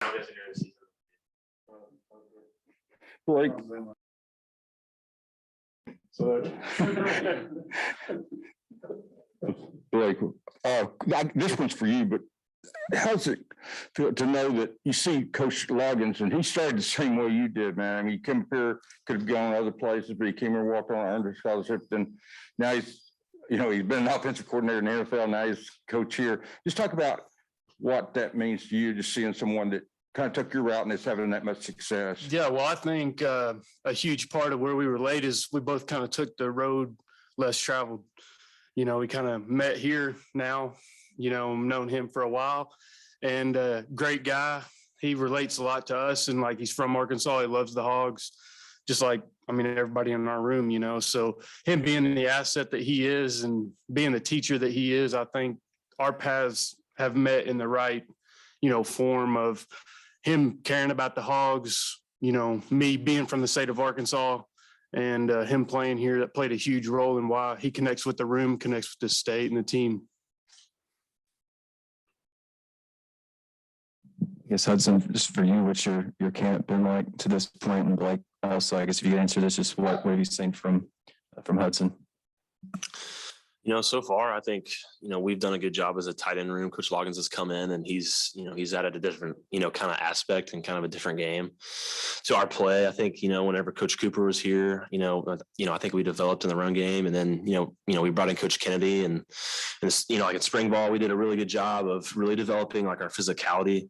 I guess during the season. Blake, Blake, this one's for you, but how's it feel to know that you see Coach Loggins and he started the same way you did, man? I mean, he came here, could have gone other places, but he came here, walked on under scholarship, and now he's been an offensive coordinator in the NFL. Now he's coach here. Just talk about what that means to you, just seeing someone that kind of took your route and is having that much success. Yeah, well, I think a huge part of where we relate is we both kind of took the road less traveled. We kind of met here now, known him for a while, and great guy. He relates a lot to us, and like he's from Arkansas. He loves the Hogs, just like, everybody in our room, so him being the asset that he is and being the teacher that he is, I think our paths have met in the right, form of him caring about the Hogs, me being from the state of Arkansas, and him playing here. That played a huge role in why he connects with the room, connects with the state and the team. Yes, Hudson, just for you, what's your camp been like to this point? And Blake, also, I guess if you could answer this, just what have you seen from Hudson? So far, I think, we've done a good job as a tight end room. Coach Loggins has come in and he's added a different, kind of aspect and kind of a different game to our play. I think, whenever Coach Cooper was here, I think we developed in the run game, and then, we brought in Coach Kennedy and like in spring ball, we did a really good job of really developing like our physicality,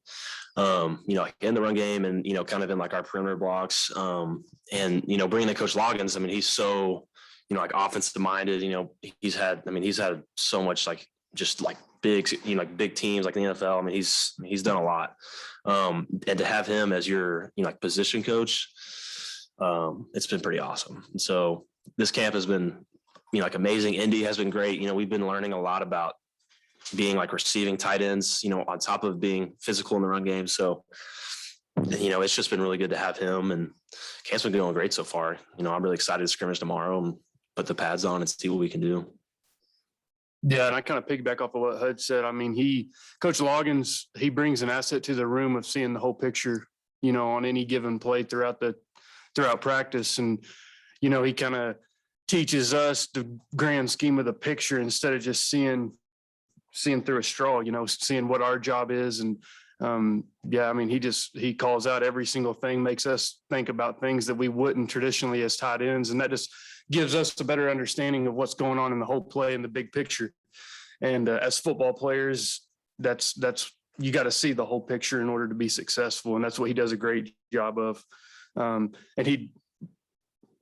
like in the run game and, kind of in like our perimeter blocks, and, bringing in Coach Loggins. He's so, like offensive minded, he's had so much like just like big, like big teams like the NFL. He's done a lot. And to have him as your, like position coach, it's been pretty awesome. And so this camp has been, like amazing. Indy has been great. We've been learning a lot about being like receiving tight ends, on top of being physical in the run game. So, it's just been really good to have him, and camp's been going great so far. I'm really excited to scrimmage tomorrow and put the pads on and see what we can do. Yeah, and I kind of piggyback off of what Hud said. Coach Loggins, he brings an asset to the room of seeing the whole picture, on any given play throughout practice. And, he kind of teaches us the grand scheme of the picture instead of just seeing through a straw, seeing what our job is. And he calls out every single thing, makes us think about things that we wouldn't traditionally as tight ends. And that just gives us a better understanding of what's going on in the whole play and the big picture. And as football players, that's you got to see the whole picture in order to be successful. And that's what he does a great job of. And he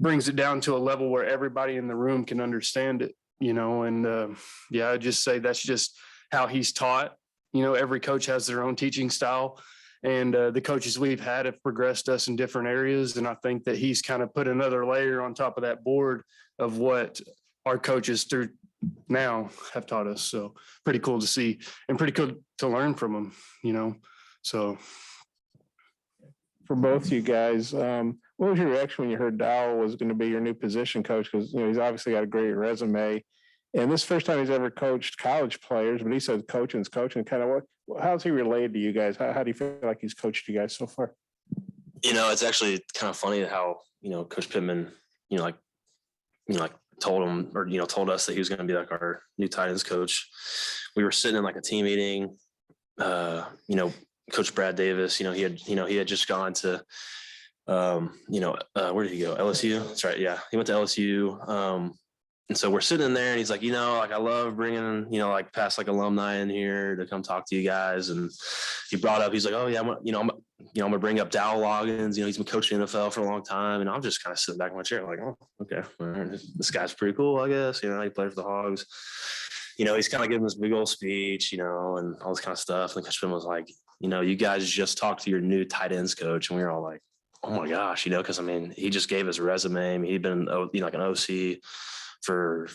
brings it down to a level where everybody in the room can understand it, I just say that's just how he's taught. Every coach has their own teaching style, and the coaches we've had have progressed us in different areas. And I think that he's kind of put another layer on top of that board of what our coaches through now have taught us. So pretty cool to see and pretty cool to learn from him, so. For both you guys, what was your reaction when you heard Dowell was going to be your new position coach? Because, he's obviously got a great resume. And this is the first time he's ever coached college players, but he said coaching's coaching. Kind of how's he related to you guys? How do you feel like he's coached you guys so far? It's actually kind of funny how, Coach Pittman, told him or, told us that he was going to be like our new tight ends coach. We were sitting in like a team meeting, Coach Brad Davis, he had just gone to, where did he go? LSU. That's right. Yeah. He went to LSU. And so we're sitting in there and he's like, I love bringing, like past like alumni in here to come talk to you guys. And he brought up, he's like, oh yeah, I'm going to bring up Dowell Loggins. He's been coaching the NFL for a long time. And I'm just kind of sitting back in my chair like, oh, okay. This guy's pretty cool, I guess. He played for the Hogs. He's kind of giving this big old speech, and all this kind of stuff. And Coach Finn was like, you guys just talked to your new tight ends coach. And we were all like, oh my gosh, because he just gave his resume. He'd been, like an OC for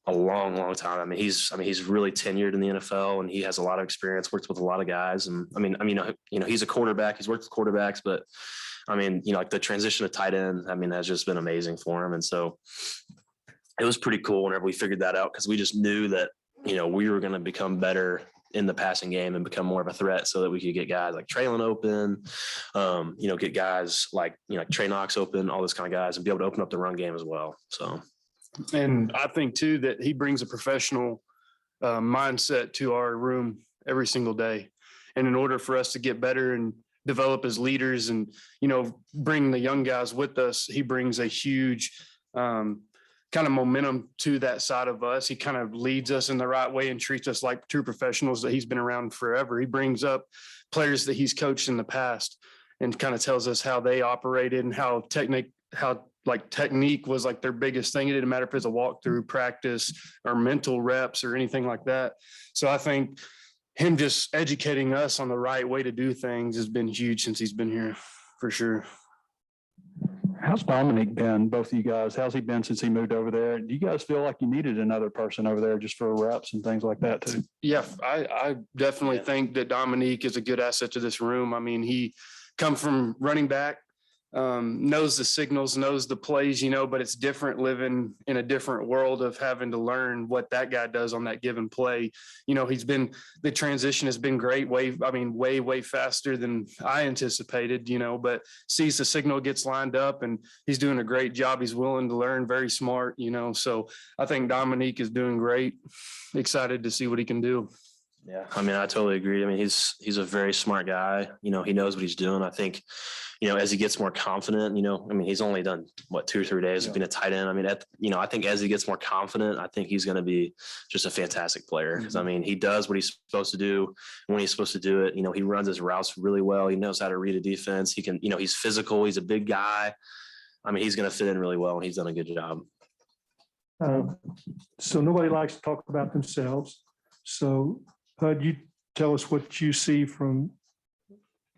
a long, long time. He's really tenured in the NFL, and he has a lot of experience, worked with a lot of guys. And he's a quarterback. He's worked with quarterbacks, but like the transition to tight end, has just been amazing for him. And so it was pretty cool whenever we figured that out, because we just knew that, we were going to become better in the passing game and become more of a threat so that we could get guys like Traylon open, get guys like, like Trey Knox open, all those kind of guys, and be able to open up the run game as well. So, and I think too that he brings a professional mindset to our room every single day. And in order for us to get better and develop as leaders and, bring the young guys with us, he brings a huge kind of momentum to that side of us. He kind of leads us in the right way and treats us like true professionals that he's been around forever. He brings up players that he's coached in the past and kind of tells us how they operated and how technique was like their biggest thing. It didn't matter if it's a walkthrough practice or mental reps or anything like that. So I think him just educating us on the right way to do things has been huge since he's been here, for sure. How's Dominic been, both of you guys? How's he been since he moved over there? Do you guys feel like you needed another person over there just for reps and things like that too? Yeah, I definitely think that Dominique is a good asset to this room. I mean, he come from running back, knows the signals, knows the plays, but it's different living in a different world of having to learn what that guy does on that given play. The transition has been great, way faster than I anticipated, but sees the signal, gets lined up, and he's doing a great job. He's willing to learn, very smart, so I think Dominique is doing great. Excited to see what he can do. Yeah, I totally agree. He's a very smart guy. He knows what he's doing. I think, as he gets more confident, he's only done 2 or 3 days of being a tight end. I think as he gets more confident, I think he's going to be just a fantastic player because he does what he's supposed to do when he's supposed to do it. He runs his routes really well. He knows how to read a defense. He can, he's physical. He's a big guy. He's going to fit in really well, and he's done a good job. So nobody likes to talk about themselves. So Hud, you tell us what you see from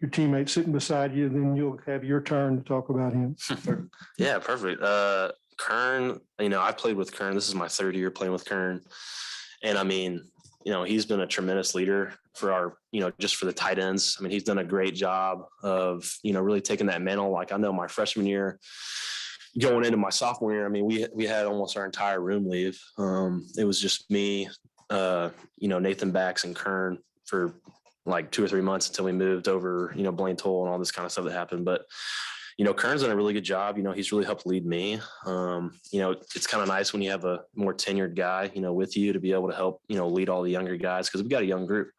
your teammate sitting beside you, then you'll have your turn to talk about him. Yeah, perfect. Kern, I played with Kern. This is my 3rd year playing with Kern. And he's been a tremendous leader for our, just for the tight ends. He's done a great job of, really taking that mantle. Like I know my freshman year, going into my sophomore year, we had almost our entire room leave. It was just me, Nathan Bax and Kern for like 2 or 3 months until we moved over, Blaine Toll and all this kind of stuff that happened. But, Kern's done a really good job. He's really helped lead me. It's kind of nice when you have a more tenured guy, with you to be able to help, lead all the younger guys because we got a young group.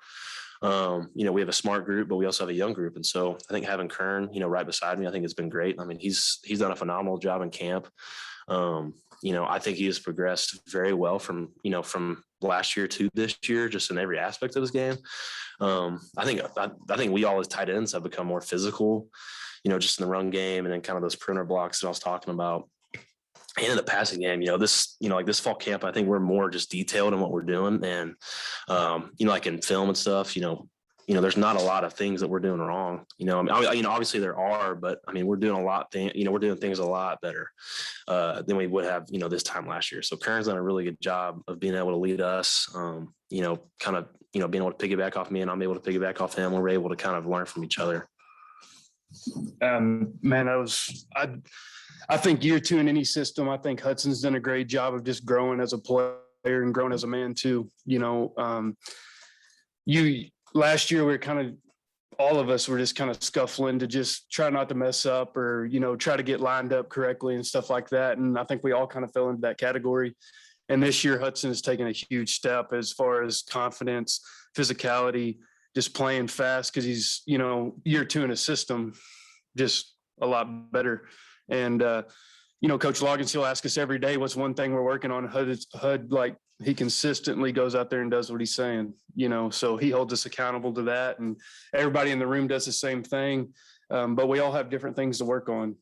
We have a smart group, but we also have a young group. And so I think having Kern, right beside me, I think it's been great. He's done a phenomenal job in camp. I think he has progressed very well from last year to this year, just in every aspect of his game. I think we all as tight ends have become more physical, just in the run game and then kind of those perimeter blocks that I was talking about. And in the passing game, this fall camp, I think we're more just detailed in what we're doing. And, like in film and stuff, there's not a lot of things that we're doing wrong. Obviously there are, but we're doing we're doing things a lot better than we would have, this time last year. So Kern's done a really good job of being able to lead us, being able to piggyback off me and I'm able to piggyback off him. We're able to kind of learn from each other. I think year 2 in any system, I think Hudson's done a great job of just growing as a player and growing as a man too. Last year we were all of us were just kind of scuffling to just try not to mess up or, try to get lined up correctly and stuff like that. And I think we all kind of fell into that category. And this year Hudson has taken a huge step as far as confidence, physicality, just playing fast because he's, year 2 in a system, just a lot better. And, Coach Loggins, he'll ask us every day, what's one thing we're working on? Hud, like he consistently goes out there and does what he's saying, so he holds us accountable to that. And everybody in the room does the same thing. But we all have different things to work on,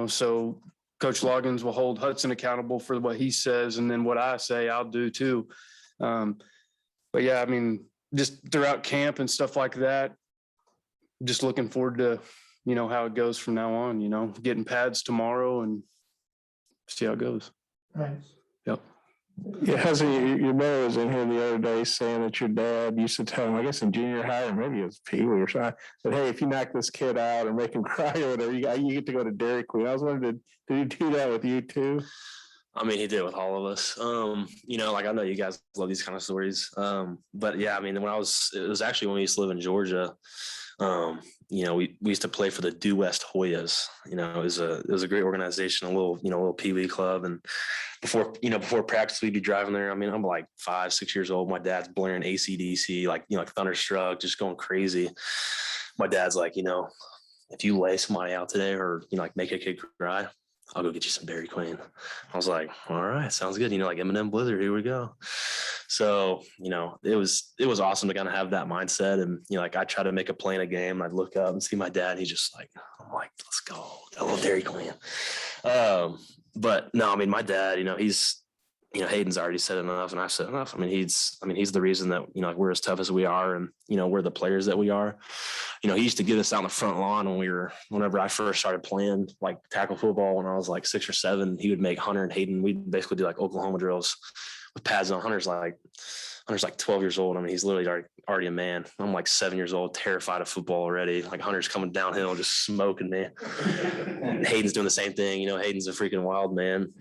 so Coach Loggins will hold Hudson accountable for what he says. And then what I say, I'll do too. But yeah, just throughout camp and stuff like that, just looking forward to, how it goes from now on, getting pads tomorrow and see how it goes. Thanks. Yep. Yeah, Hudson, your brother was in here the other day saying that your dad used to tell him, I guess in junior high, or maybe it was Pee Wee or something, that, hey, if you knock this kid out or make him cry or whatever, you get to go to Dairy Queen. I was wondering, did he do that with you too? I mean, he did with all of us. Like I know you guys love these kind of stories. But yeah, I mean, it was actually when we used to live in Georgia. We used to play for the Due West Hoyas. It was a great organization, a little Pee Wee club. And before practice, we'd be driving there. I mean, I'm like 5, 6 years old. My dad's blaring AC/DC, like Thunderstruck, just going crazy. My dad's like, if you lay somebody out today or, like make a kid cry, I'll go get you some Dairy Queen. I was like, all right, sounds good. Like M&M Blizzard, here we go. So, it was awesome to kind of have that mindset. And, like I try to make a play in a game. I'd look up and see my dad. He's just like, I'm like, let's go. Got a little Dairy Queen. But no, I mean, my dad, Hayden's already said enough and I've said enough. I mean, he's the reason that, like we're as tough as we are and, we're the players that we are. He used to get us out on the front lawn whenever I first started playing like tackle football when I was like 6 or 7, he would make Hunter and Hayden. We'd basically do like Oklahoma drills with pads on. Hunter's like 12 years old. I mean, he's literally already a man. I'm like 7 years old, terrified of football already. Like Hunter's coming downhill, just smoking me. And Hayden's doing the same thing. Hayden's a freaking wild man.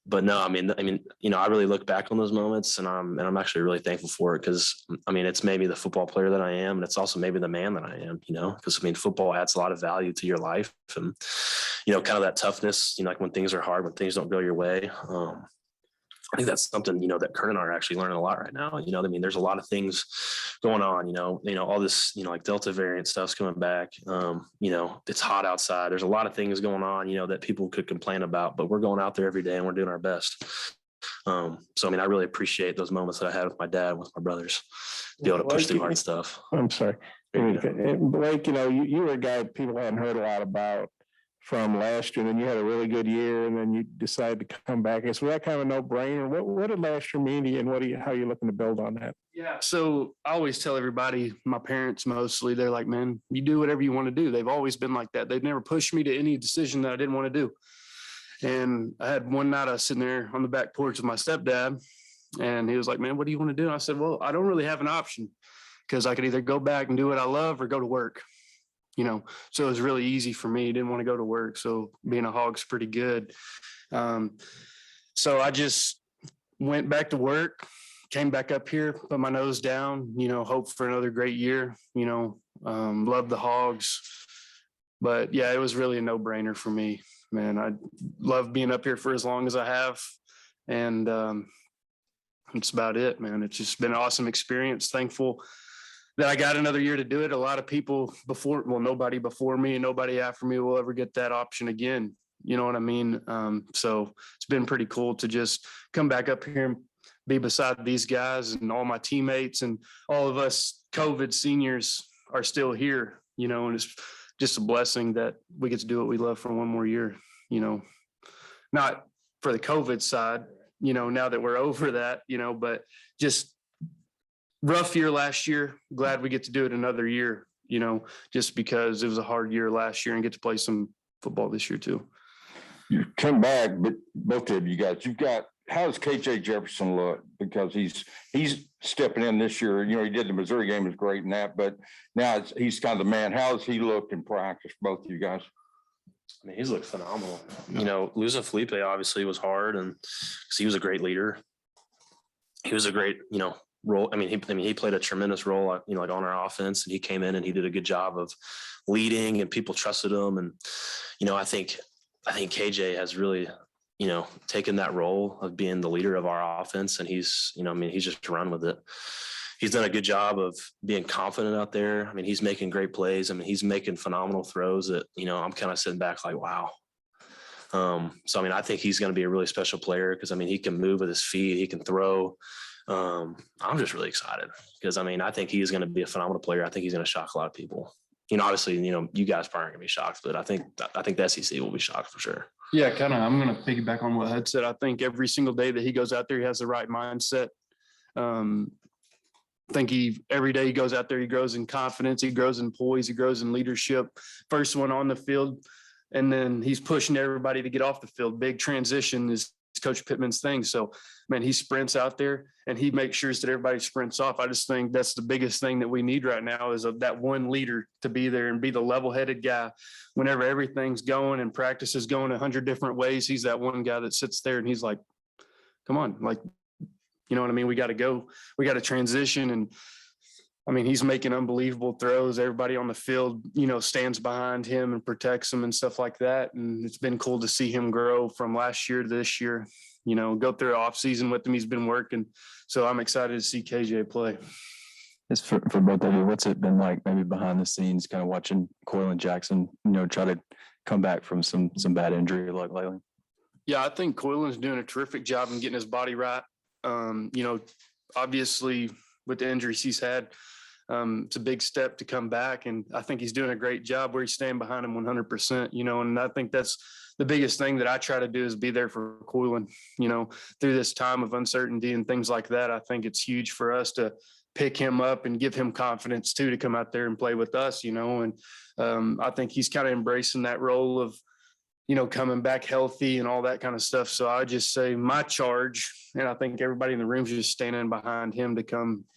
But no, I mean, I really look back on those moments and I'm actually really thankful for it because I mean, it's made me the football player that I am. And it's also maybe the man that I am, because I mean, football adds a lot of value to your life and, kind of that toughness, like when things are hard, when things don't go your way. I think that's something, that Kern and I are actually learning a lot right now. I mean, there's a lot of things going on, all this, like Delta variant stuff's coming back. It's hot outside. There's a lot of things going on, that people could complain about, but we're going out there every day and we're doing our best. So, I mean, I really appreciate those moments that I had with my dad, with my brothers, to be able to push through hard stuff. I'm sorry. Blake, you were a guy people hadn't heard a lot about from last year, and then you had a really good year, and then you decided to come back. So that kind of a no-brainer. What did last year mean to you, and how are you looking to build on that? Yeah. So I always tell everybody, my parents mostly, they're like, man, you do whatever you want to do. They've always been like that. They've never pushed me to any decision that I didn't want to do. And I had one night I was sitting there on the back porch with my stepdad, and he was like, man, what do you want to do? And I said, well, I don't really have an option because I could either go back and do what I love or go to work. So it was really easy for me. Didn't want to go to work. So being a Hog's pretty good. So I just went back to work, came back up here, put my nose down, hope for another great year, love the Hogs. But yeah, it was really a no-brainer for me, man. I love being up here for as long as I have. And that's about it, man. It's just been an awesome experience. Thankful that I got another year to do it. A lot of people nobody before me and nobody after me will ever get that option again. You know what I mean? So it's been pretty cool to just come back up here and be beside these guys and all my teammates and all of us COVID seniors are still here, and it's just a blessing that we get to do what we love for one more year, not for the COVID side, now that we're over that, but just rough year last year. Glad we get to do it another year, just because it was a hard year last year and get to play some football this year too. You come back, but both of you guys, how does KJ Jefferson look? Because he's stepping in this year. He did the Missouri game, was great in that, but now he's kind of the man. How has he looked in practice, both of you guys? I mean, he's looked phenomenal. Losing Felipe obviously was hard, and he was a great leader. He was a great, role. I mean, he played a tremendous role, like on our offense, and he came in and he did a good job of leading, and people trusted him. And I think KJ has really, taken that role of being the leader of our offense, and he's just run with it. He's done a good job of being confident out there. I mean, he's making great plays. I mean, he's making phenomenal throws that, I'm kind of sitting back like, wow. So, I mean, I think he's going to be a really special player because, he can move with his feet. He can throw. I'm just really excited because, I think he's going to be a phenomenal player. I think he's going to shock a lot of people. Obviously, you guys probably aren't going to be shocked, but I think the SEC will be shocked for sure. Yeah, I'm going to piggyback on what Hud said. I think every single day that he goes out there, he has the right mindset. I think every day he goes out there, he grows in confidence, he grows in poise, he grows in leadership. First one on the field, and then he's pushing everybody to get off the field. Big transition is Coach Pittman's thing. So, man, he sprints out there and he makes sure that everybody sprints off. I just think that's the biggest thing that we need right now is that one leader to be there and be the level-headed guy. Whenever everything's going and practice is going 100 different ways, he's that one guy that sits there and he's like, come on, like, you know what I mean? We got to go. We got to transition. And I mean, he's making unbelievable throws. Everybody on the field, you know, stands behind him and protects him and stuff like that. And it's been cool to see him grow from last year to this year, you know, go through off season with him. He's been working. So I'm excited to see KJ play. It's for both of you. What's it been like maybe behind the scenes, kind of watching Coylin Jackson, you know, try to come back from some bad injury like lately? Yeah, I think Coylin's doing a terrific job in getting his body right. You know, obviously with the injuries he's had, it's a big step to come back. And I think he's doing a great job where he's staying behind him 100%, you know, and I think that's the biggest thing that I try to do is be there for Coylin, you know, through this time of uncertainty and things like that. I think it's huge for us to pick him up and give him confidence too, to come out there and play with us, you know, and I think he's kind of embracing that role of, you know, coming back healthy and all that kind of stuff. So I just say my charge, and I think everybody in the room is just standing behind him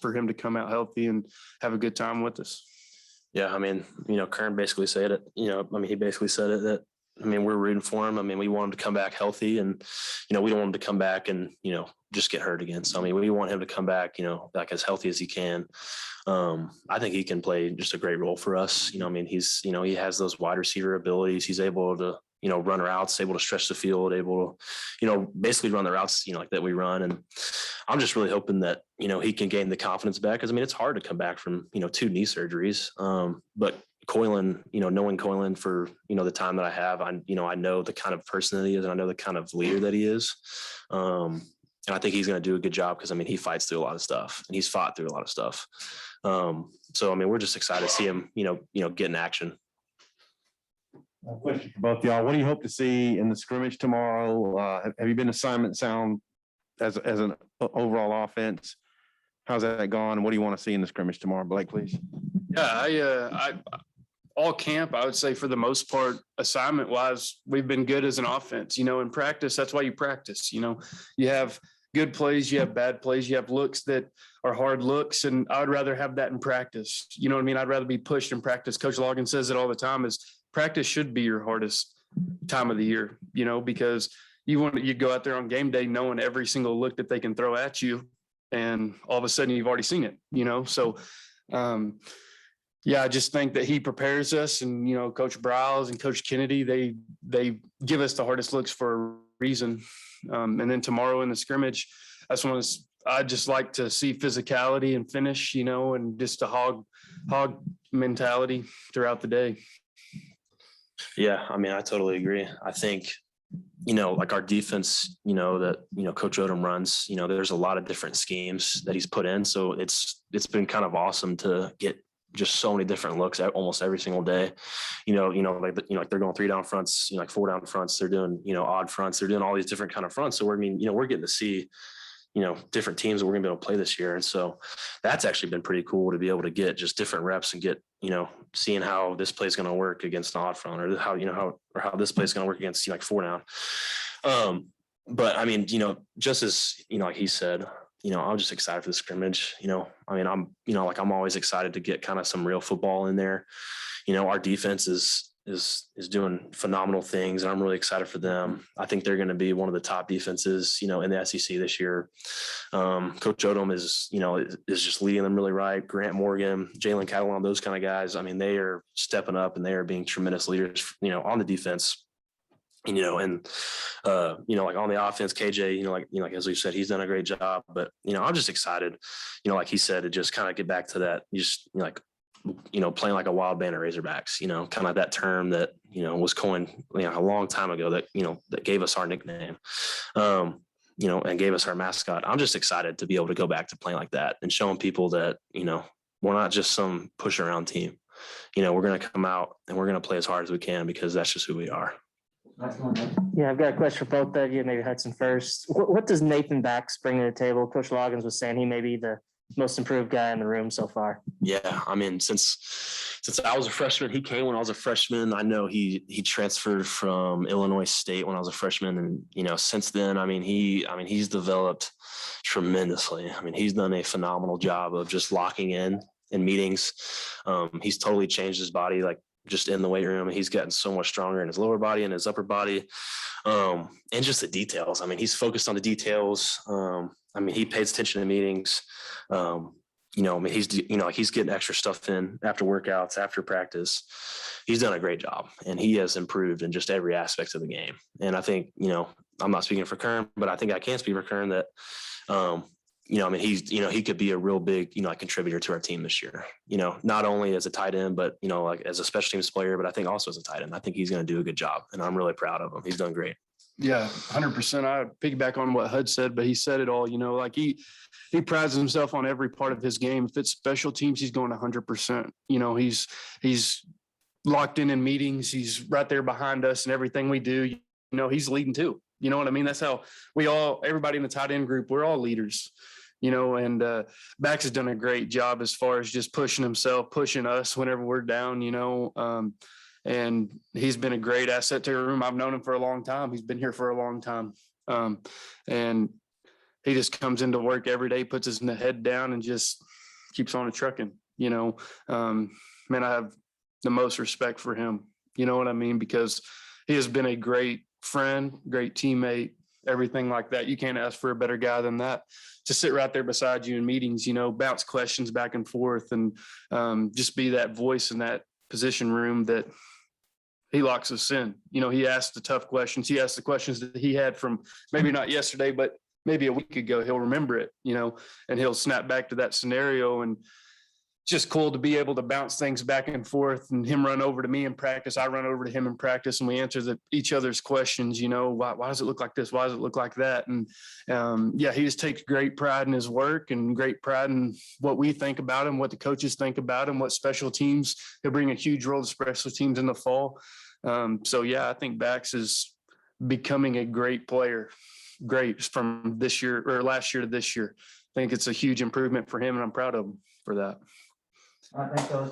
for him to come out healthy and have a good time with us. Yeah, I mean, you know, Kern basically said it. You know, I mean, he basically said it that, I mean, we're rooting for him. I mean, we want him to come back healthy, and, you know, we don't want him to come back and, you know, just get hurt again. So, I mean, we want him to come back, you know, back as healthy as he can. I think he can play just a great role for us. You know, I mean, he's, you know, he has those wide receiver abilities. He's able to, you know, run routes, able to stretch the field, able to, you know, basically run the routes, you know, like that we run. And I'm just really hoping that, you know, he can gain the confidence back. Cause I mean, it's hard to come back from, you know, 2 knee surgeries. But Coylin, you know, knowing Coylin for, you know, the time that I have, you know, I know the kind of person that he is, and I know the kind of leader that he is. And I think he's going to do a good job because, I mean, he fights through a lot of stuff and he's fought through a lot of stuff. So, I mean, we're just excited to see him, you know, get in action. Question for both y'all. What do you hope to see in the scrimmage tomorrow? Have you been assignment sound as an overall offense? How's that gone? What do you want to see in the scrimmage tomorrow, Blake, please? Yeah, I all camp, I would say for the most part, assignment wise, we've been good as an offense, you know, in practice. That's why you practice, you know, you have good plays, you have bad plays, you have looks that are hard looks. And I would rather have that in practice. You know what I mean? I'd rather be pushed in practice. Coach Logan says it all the time is practice should be your hardest time of the year, you know, because you go out there on game day knowing every single look that they can throw at you. And all of a sudden you've already seen it, you know? So, yeah, I just think that he prepares us, and, you know, Coach Browse and Coach Kennedy, they give us the hardest looks for a reason. And then tomorrow in the scrimmage, I just like to see physicality and finish, you know, and just a hog mentality throughout the day. Yeah, I mean, I totally agree. I think, you know, like our defense, you know, that, you know, Coach Odom runs, you know, there's a lot of different schemes that he's put in. So it's been kind of awesome to get just so many different looks at almost every single day. Like they're going 3 down fronts, you know, like 4 down fronts, they're doing, you know, odd fronts, they're doing all these different kind of fronts. So we're getting to see, you know, different teams that we're gonna be able to play this year. And so that's actually been pretty cool to be able to get just different reps and get, you know, seeing how this play is going to work against an odd front, or how this play is going to work against, you know, like 4 down. But I mean, you know, just as, you know, like he said, you know, I'm just excited for the scrimmage. You know, I mean, I'm always excited to get kind of some real football in there. You know, our defense is doing phenomenal things, and I'm really excited for them. I think they're going to be one of the top defenses, you know, in the SEC this year. Coach Odom is just leading them really right. Grant Morgan, Jalen Catalan, those kind of guys. I mean, they are stepping up and they are being tremendous leaders, you know, on the defense. You know, and you know, like on the offense, KJ, you know, like as we said, he's done a great job. But, you know, I'm just excited, you know, like he said, to just kind of get back to that, just, you know, like, you know, playing like a wild band of Razorbacks, you know, kind of that term that, you know, was coined, you know, a long time ago that, you know, that gave us our nickname, you know, and gave us our mascot. I'm just excited to be able to go back to playing like that and showing people that, you know, we're not just some push around team. You know, we're going to come out and we're going to play as hard as we can, because that's just who we are. Yeah, I've got a question for both of you, maybe Hudson first. What does Nathan Bax bring to the table? Coach Loggins was saying he may be the most improved guy in the room so far. Yeah, I mean, since since I was a freshman. He came when I was a freshman. I know he transferred from Illinois State when I was a freshman, and since then, he's developed tremendously. He's done a phenomenal job of just locking in meetings. He's totally changed his body, like just in the weight room. He's gotten so much stronger in his lower body and his upper body, and just the details. He's focused on the details. He pays attention to meetings. He's getting extra stuff in after workouts, after practice. He's done a great job, and he has improved in just every aspect of the game. And I think, I'm not speaking for Kern, but I think I can speak for Kern that, he could be a real big, contributor to our team this year, not only as a tight end, but, as a special teams player, but I think also as a tight end. I think he's going to do a good job, and I'm really proud of him. He's done great. Yeah, 100%. I piggyback on what Hud said, but he said it all. He prides himself on every part of his game. If it's special teams, he's going 100%. He's locked in meetings. He's right there behind us and everything we do. He's leading too. You know what I mean? That's how everybody in the tight end group, we're all leaders. And Bax has done a great job as far as just pushing himself, pushing us whenever we're down. And he's been a great asset to the room. I've known him for a long time. He's been here for a long time. And he just comes into work every day, puts his head down and just keeps on trucking, I have the most respect for him. You know what I mean? Because he has been a great friend, great teammate, everything like that. You can't ask for a better guy than that to sit right there beside you in meetings, bounce questions back and forth, and just be that voice in that position room that he locks us in. He asks the tough questions. He asks the questions that he had from maybe not yesterday, but maybe a week ago. He'll remember it, and he'll snap back to that scenario. And just cool to be able to bounce things back and forth, and him run over to me in practice. I run over to him in practice, and we answer each other's questions. Why does it look like this? Why does it look like that? And he just takes great pride in his work and great pride in what we think about him, what the coaches think about him, what special teams. He'll bring a huge role to special teams in the fall. I think Bax is becoming a great player, great from this year or last year to this year. I think it's a huge improvement for him, and I'm proud of him for that. I think those.